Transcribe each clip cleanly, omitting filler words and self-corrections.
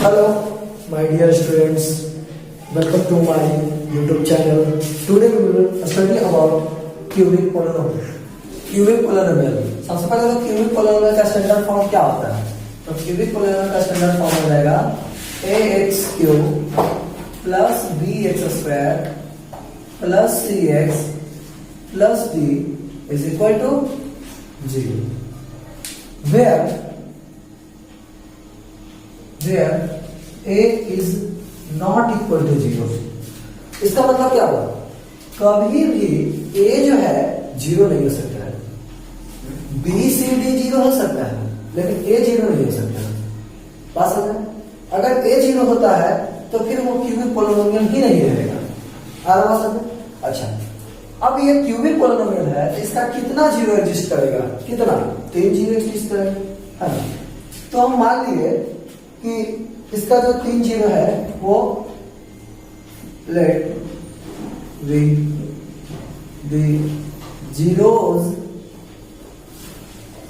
Hello, my dear students. Welcome to my YouTube channel. Today we will study about cubic polynomial. Cubic polynomial. सबसे पहले तो cubic polynomial का standard form क्या होता है? तो cubic polynomial का स्टैंडर्ड फॉर्म हो जाएगा ax cube plus bx square plus cx plus d is equal to 0. Where a is not equal to 0. इसका मतलब क्या हुआ? कभी भी a जो है 0 नहीं हो सकता है, b c d 0 हो सकता है, लेकिन a 0 नहीं हो सकता है। बात समझ में? अगर a 0 होता है तो फिर वो क्यूबिक पोलिनोमियल ही नहीं रहेगा। आ रहा समझ? अच्छा, अब ये क्यूबिक पोलिनोमियल है, इसका कितना जीरो एग्जिस्ट करेगा? कितना? 3 जीरो एग्जिस्ट करेगा, है ना? तो हम मान लिए कि इसका जो 3 जीरो है वो late the zeros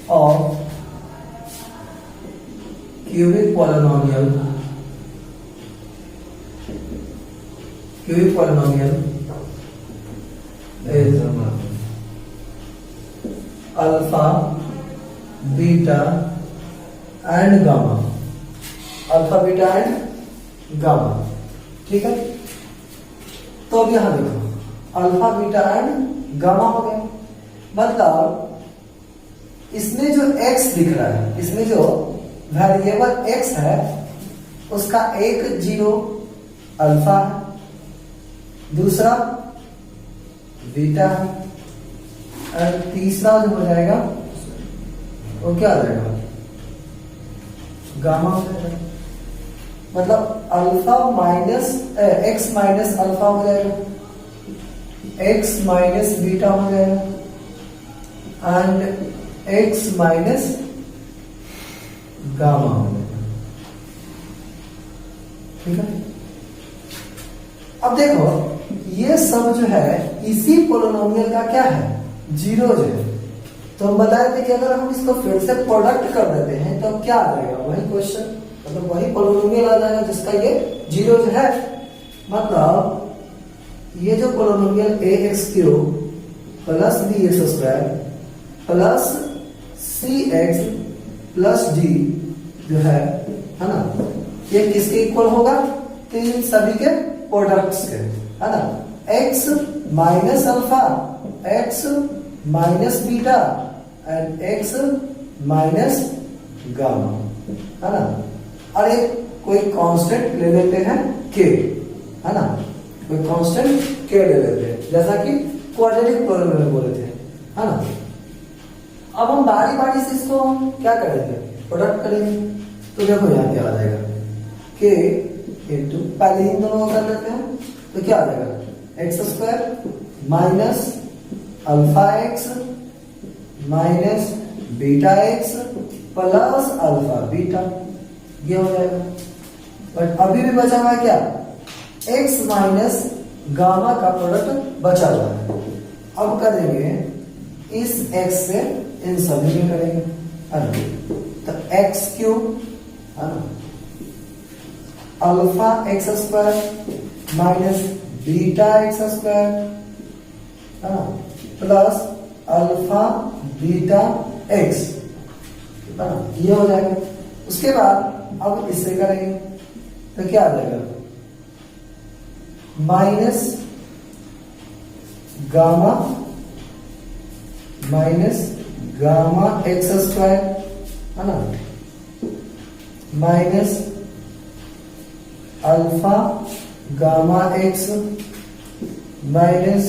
of cubic polynomial is alpha, beta and gamma. Alpha beta and gamma. ठीक है, तो अब यहां देखो अल्फा बीटा एंड गामा हो गया। मतलब इसमें जो x दिख रहा है, इसमें जो वेरिएबल x है उसका एक जीरो अल्फा है, दूसरा बीटा है और तीसरा जो हो जाएगा वो क्या हो जाएगा? गामा हो जाएगा। मतलब alpha minus x minus alpha हो जाएगा, एक्स माइनस बीटा हो जाएगा एंड एक्स माइनस गामा हो जाएगा। ठीक है, अब देखो ये सब जो है इसी पोलिनोमियल का क्या है? जीरो जो है। तो हम बताए थे कि अगर हम इसको फिर से प्रोडक्ट कर देते हैं तो क्या आ जाएगा? वही क्वेश्चन, मतलब वही पोलिनोमियल आ जाएगा जिसका ये जीरो जो है। मतलब ये जो polynomial ax cube plus bx square plus cx plus d जो है ना, ये किसके इक्वल होगा? तीन सभी के प्रोडक्ट्स के, है ना? x minus alpha, x minus beta and x minus gamma, है ना? और एक कोई कांस्टेंट ले लेते हैं k, है ना? कोई कांस्टेंट k ले लेते हैं, जैसा कि क्वाड्रेटिक पोलिनोमियल में बोले थे, है ना? अब हम बारी बारी से इसको क्या करेंगे? प्रोडक्ट करेंगे। तो देखो यहाँ क्या आ जाएगा? k इंटू, पहले इन दोनों को कर लेते हैं तो क्या आ जाएगा? X square minus alpha x minus beta x plus alpha beta, ये हो जाएगा। बट अभी भी बचा हुआ है क्या? x माइनस गामा का प्रोडक्ट बचा हुआ है। अब करेंगे इस x से इन सभी में करेंगे, है ना? तो x क्यूब, है ना, alpha x square minus beta x square, है ना, प्लस अल्फा बीटा एक्स, है ना, ये हो जाएगा। उसके बाद अब इससे करेंगे तो क्या आ जाएगा? माइनस गामा एक्स स्क्वायर, है ना, minus alpha gamma x minus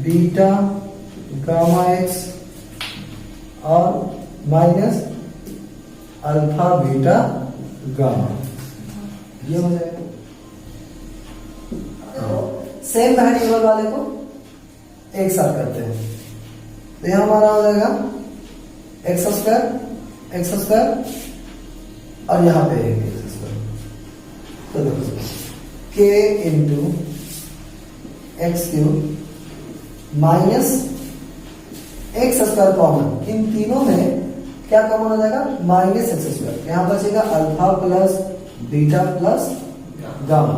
beta gamma x और माइनस अल्फा बीटा गामा, ये हो जाएगा। सेम वेरिएबल वाले को एक साथ करते हैं तो यह हमारा हो जाएगा एक्स स्क्वायर और यहां पे एक्स स्क्वायर। तो देखो k into X cube minus X square common, इन तीनों में क्या कॉमन हो जाएगा, माइनस एक्स स्क्वायर। यहाँ बचेगा alpha plus beta plus gamma,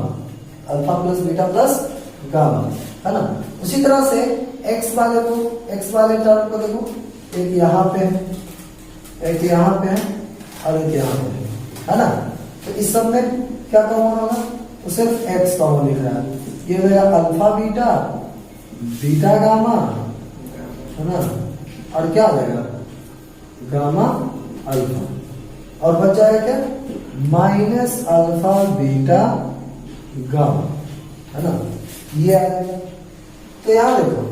alpha plus beta plus gamma, है ना। उसी तरह से एक्स वाले टर्म को देखो, एक यहाँ पे है, एक यहाँ पे है और एक यहाँ पे है ना। तो इस सब में क्या कॉमन होगा, तो सिर्फ एक्स कॉमन लिख रहा है। ये हो जाएगा अल्फा बीटा बीटा गामा, है ना, और क्या हो जाएगा गामा अल्फा, और बच जाएगा क्या माइनस अल्फा बीटा गामा, है ना, ये आ जाएगा। तो यहां देखो,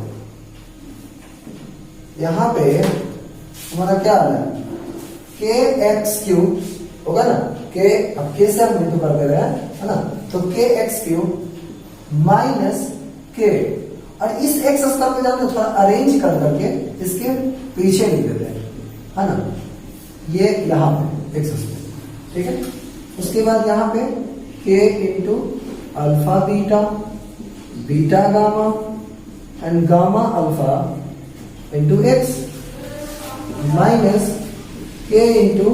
यहां पे हमारा क्या आ रहा है, के एक्स क्यूब होगा ना, के अब के से हम मल्टीप्लाई कर दे रहे हैं, है ना, तो के एक्स क्यूब माइनस के, और इस एक्स स्क्वायर को जाते थोड़ा अरेंज कर करके इसके पीछे लिख देते हैं, है ना, ये यहाँ पे एक्स स्क्वायर, ठीक है। उसके बाद यहाँ पे के into alpha beta beta gamma and gamma alpha into x minus K into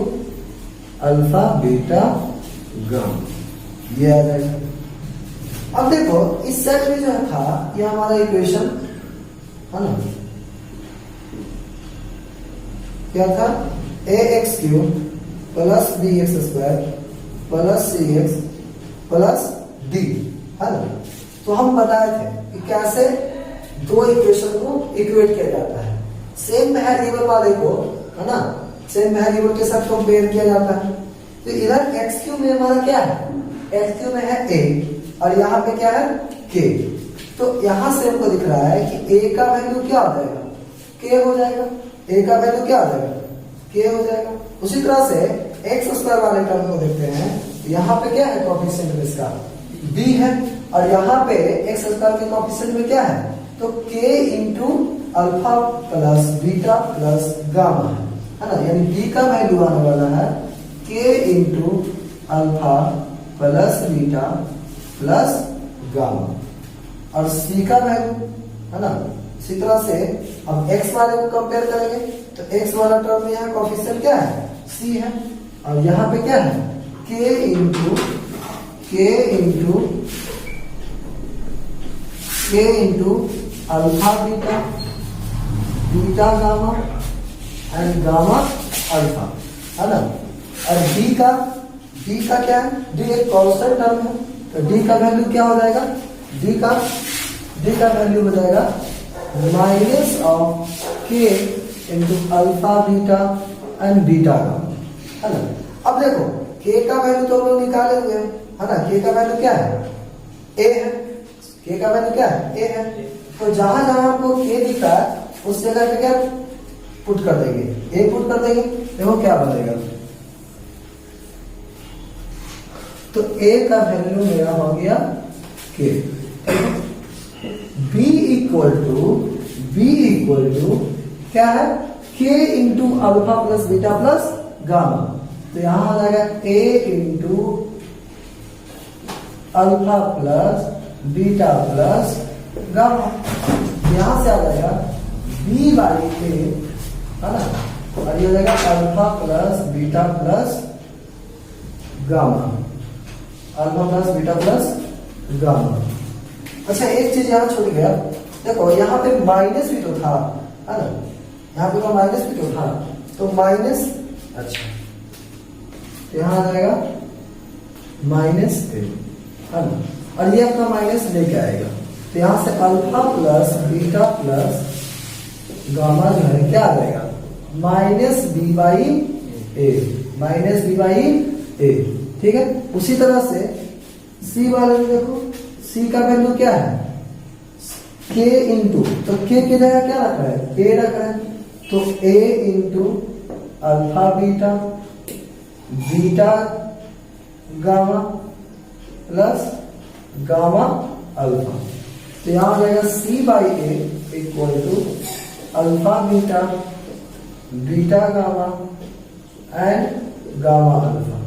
alpha beta gamma, ये आ जाएगा। अब देखो इस सेट में जो था ये हमारा इक्वेशन, है ना, क्या था, A X cube plus B X square plus C X plus D, है ना। तो हम बताए थे कि कैसे दो इक्वेशन को इक्वेट किया जाता है, सेम वेरिएबल वाले को, है ना, सेम वेरिएबल के साथ कंपेयर किया जाता है। तो इधर एक्स क्यूब में हमारा क्या है, एक्स क्यूब में है ए और यहाँ पे क्या है के, तो यहां से हमको दिख रहा है कि ए का वैल्यू क्या हो जाएगा, के हो जाएगा, ए का वैल्यू क्या हो जाएगा, के हो जाएगा। उसी तरह से एक्स स्क्वायर वाले टर्म को देखते हैं, यहाँ पे क्या है कोएफिशिएंट इसका बी है, और यहाँ पे एक्स स्क्वायर के कोएफिशिएंट में क्या है, तो के into alpha plus beta plus gamma है ना, यानी बी का वैल्यू आने वाला है K into alpha plus beta plus gamma, और सी का वैल्यू, है ना। इसी तरह से अब एक्स वाले को कंपेयर करेंगे, तो एक्स वाला टर्म में यहाँ कोएफिशिएंट क्या है, सी है, और यहाँ पे क्या है K into alpha beta beta gamma and gamma alpha, है ना। और डी का क्या है, डी एक कांस्टेंट टर्म है, तो डी का वैल्यू क्या हो जाएगा, डी का वैल्यू हो जाएगा माइनस ऑफ के into alpha beta and beta gamma, है ना। अब देखो के का वैल्यू तो हम लोग निकाले हुए हैं, है ना, के का वैल्यू क्या है, ए है, के का वैल्यू क्या है, ए है। तो जहां जहां आपको के दिख रहा है उस जगह पे क्या पुट कर देंगे, ए पुट कर देंगे, देखो क्या बनेगा, तो ए का वैल्यू मेरा हो गया के। बी इक्वल टू क्या है, K into alpha plus beta plus gamma, तो यहां आ जाएगा A into alpha plus beta plus gamma, यहां से आ जाएगा बी बाई ए, है ना, और ये हो जाएगा alpha plus beta plus gamma, alpha plus beta plus gamma. अच्छा एक चीज यहाँ छूट गया, देखो यहाँ पे माइनस भी तो था, है ना, यहाँ पे तो माइनस भी तो था, तो माइनस, अच्छा तो यहाँ आ जाएगा माइनस ए, है ना, और ये अपना माइनस लेके आएगा, तो यहाँ से alpha plus beta plus gamma जो है क्या आ जाएगा, minus B by A, minus B by A, ठीक है। उसी तरह से सी वाले में देखो, सी का वैल्यू क्या है, के इंटू, तो के की जगह क्या रखा है, ए रखा है, तो A into alpha beta beta gamma plus gamma alpha, तो यहां आ जाएगा C by A equal to alpha beta beta gamma and gamma alpha,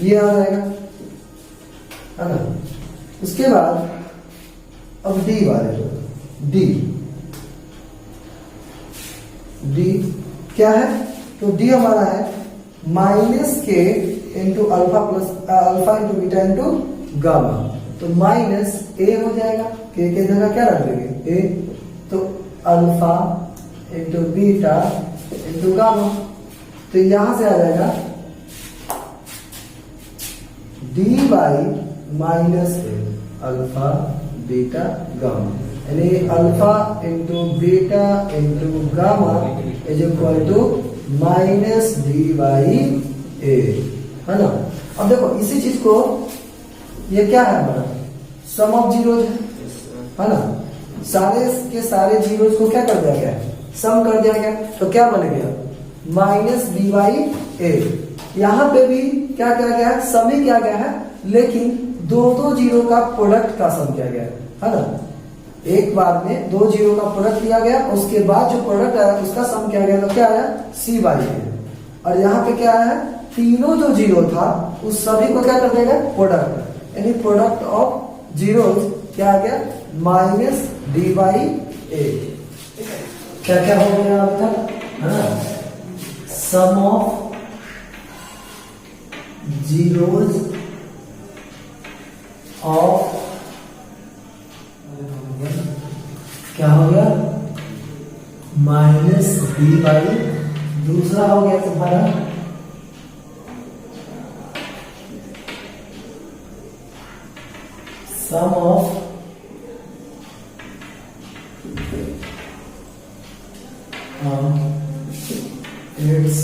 ये आ जाएगा, है ना। उसके बाद अब डी वाले, डी क्या है, तो डी हमारा है minus K into alpha plus alpha into beta into gamma. तो माइनस ए हो जाएगा, के जगह क्या रख देंगे ए, तो alpha into beta into gamma. तो यहां से आ जाएगा D by minus A alpha beta gamma, यानी alpha into beta into gamma is equal to minus D by A, है ना। अब देखो इसी चीज को, ये क्या है हमारा सम ऑफ जीरोज है ना, सारे के सारे जीरोज को क्या कर दिया गया, सम कर दिया गया। तो क्या बन गया माइनस डी बाई ए। यहां पे भी क्या किया गया है, सम ही किया गया है, लेकिन दो जीरो का प्रोडक्ट का सम किया गया है ना। एक बार में दो जीरो का प्रोडक्ट किया गया, उसके बाद जो प्रोडक्ट आया उसका सम किया गया, तो क्या आया सी बाई ए। और यहाँ पे क्या आया, तीनों जो जीरो था उस सभी को क्या कर देगा प्रोडक्ट, यानी प्रोडक्ट ऑफ जीरो क्या आ गया माइनस डी बाई ए। क्या क्या हो गया अब तक, है ना, सम ऑफ जीरोज ऑफ क्या हो गया माइनस डी बाई, दूसरा हो गया तुम्हारा sum of its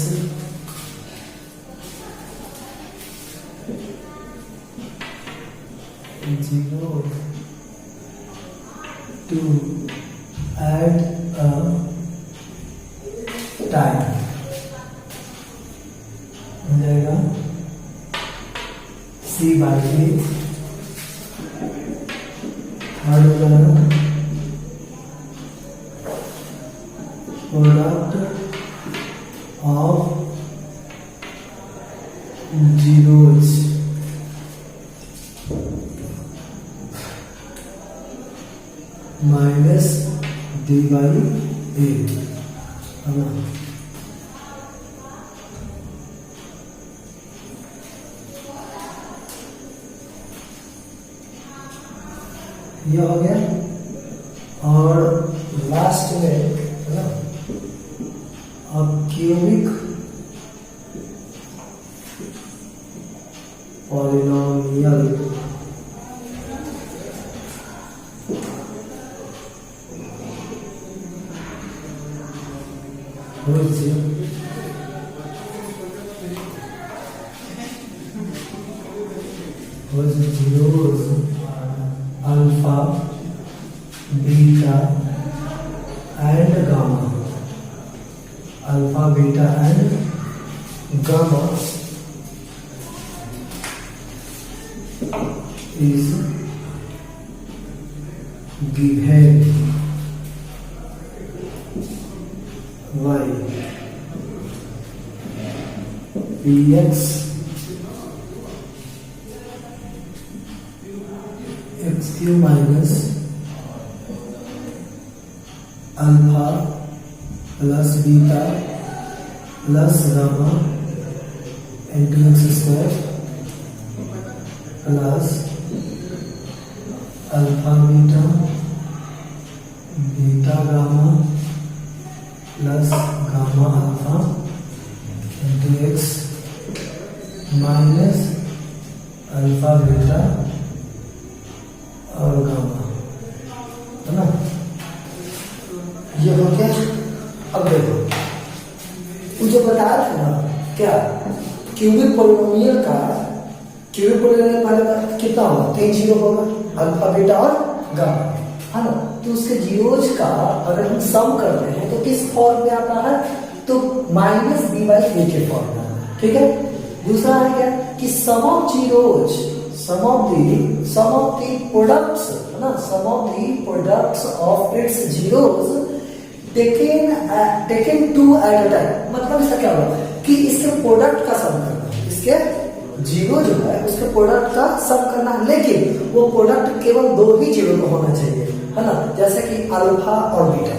zero two at a time हो जाएगा सी बाई ए। थर्ड हो जाएगा product of zeros minus D by A, है ना। ये हो गया, और लास्ट में है ना अब cubic polynomial zeros alpha beta and gamma, alpha beta and gamma is given by px xq minus alpha plus beta plus gamma into x square plus alpha beta beta gamma plus gamma alpha into x minus alpha beta और gamma, है ना। ये हो गया। अब देखो मुझे बताया था ना क्या क्यूबिक पॉलिनोमियल का, क्यूबिक पॉलिनोमियल पहले कितना होगा, 3 जीरो होगा, अल्फा बीटा और गामा, है ना। तो उसके जीरोज का अगर हम सम करते हैं तो किस फॉर्म में आता है, तो माइनस बी बाई ए के फॉर्म में आता है, ठीक है। दूसरा है क्या कि sum of zeros, sum of the products, है ना, sum of the products of its zeros taken two at a time. मतलब इसका क्या होगा कि इसके प्रोडक्ट का सम करना, इसके जीरो जो है उसके प्रोडक्ट का सम करना, लेकिन वो प्रोडक्ट केवल 2 ही जीरो का होना चाहिए, है ना। जैसे कि अल्फा और बीटा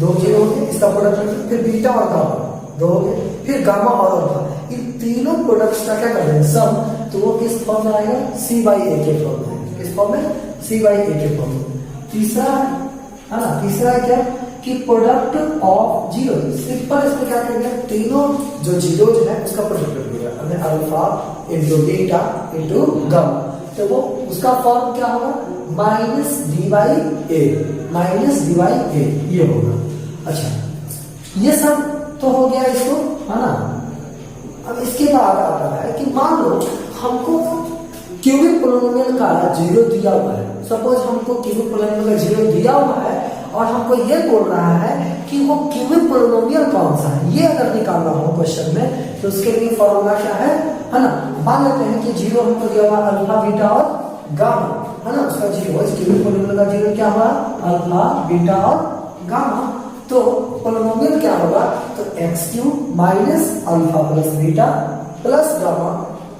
2 जीरो होंगे, इसका प्रोडक्ट फिर बीटा और गामा, दो हो गए, फिर गामा और अल्फा, इन तीनों प्रोडक्ट्स का क्या कर देंगे सम, तो वो किस फॉर्म में आएगा, सी बाई ए के फॉर्म में आएगा, किस फॉर्म में, सी बाई ए के फॉर्म में। तीसरा है ना, तीसरा है क्या कि प्रोडक्ट ऑफ जीरो, सिंपल इसमें क्या करेंगे, तीनों जो जीरोज है उसका प्रोडक्ट कर दिया हमने, alpha into beta into gamma, तो वो उसका फॉर्म क्या होगा, minus D by A, minus D by A ये होगा। अच्छा ये सब तो हो गया इसको, है ना। अब इसके बाद आता है कि मान लो हमको क्यूबिक पोलिनोमियल का जीरो दिया हुआ है, सपोज हमको क्यूबिक पोलिनोमियल का जीरो दिया हुआ है और हमको ये बोल रहा है कि वो क्यूबिक पोलिनोमियल कौन सा है, ये अगर निकालना हो क्वेश्चन में तो उसके लिए फॉर्मूला क्या है ना। मान लेते हैं कि जीरो हमको दिया हुआ अल्फा बीटा और गामा, है ना, उसका जीरो, इस क्यूबिक पोलिनोमियल का जीरो क्या हुआ, अल्फा बीटा और गामा, तो पोलिनोमियल क्या होगा, तो x cube minus alpha plus beta plus gamma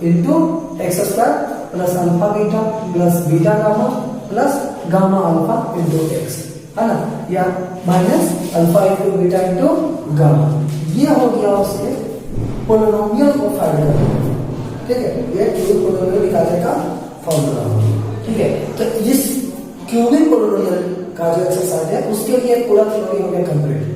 into x square plus alpha beta plus beta gamma plus gamma alpha into x, है ना, या minus alpha into beta into gamma, ये हो गया उसके पोलिनोमियल को फाइंड करना, ठीक है, ये क्यूबिक पोलिनोमियल निकालने का फॉर्मूला, ठीक है। तो इस क्यूबिक पोलिनोमियल का जो एक्सरसाइज है उसके लिए पूरा थ्योरी हो गया कंप्लीट।